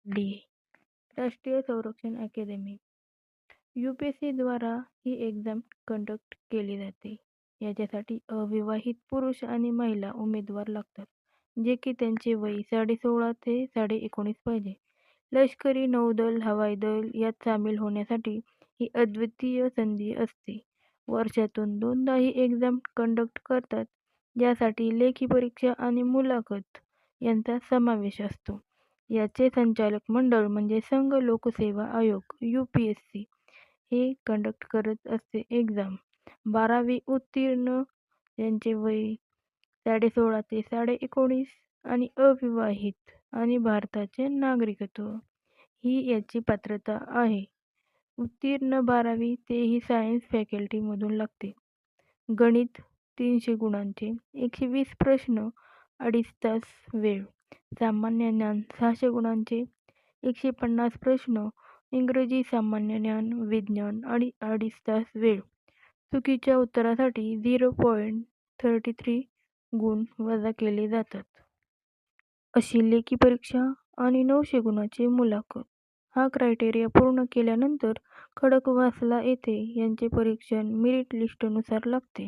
D. राष्ट्रीय संरक्षण अकादमी. UPSC द्वारा ही एक्झाम कंडक्ट केली जाते. याच्यासाठी अविवाहित पुरुष आणि महिला उमेदवार लागतात, जे की त्यांचे वय 16.5 ते 19.5 पाहिजे. लष्करी, नौदल, हवाई दल यात सामील होण्यासाठी ही अद्वितीय संधी असते. वर्षातून 2दा ही एक्झाम कंडक्ट करतात, ज्यासाठी लेखी परीक्षा आणि मुलाखत यांचा समावेश असतो. याचे संचालक मंडळ म्हणजे संघ लोकसेवा आयोग UPSC हे कंडक्ट करत असते एक्झाम. 12वी उत्तीर्ण यांचे वय 16.5 ते 19.5 आणि अविवाहित आणि भारताचे नागरिकत्व ही याची पात्रता आहे. उत्तीर्ण 12वी तेही सायन्स फॅकल्टीमधून लागते. गणित 300 गुणांचे 120 प्रश्न 2.5 तास वेळ. सामान्य ज्ञान 600 गुणांचे 150 प्रश्न. इंग्रजी, सामान्य ज्ञान, विज्ञान आणि 2.5 तास वेळ. चुकीच्या उत्तरासाठी 0.33 गुण वजा केले जातात. अशी लेखी परीक्षा आणि 900 गुणाची मुलाखत. हा क्रायटेरिया पूर्ण केल्यानंतर खडकवासला येथे यांचे परीक्षण मेरिट लिस्टनुसार लागते.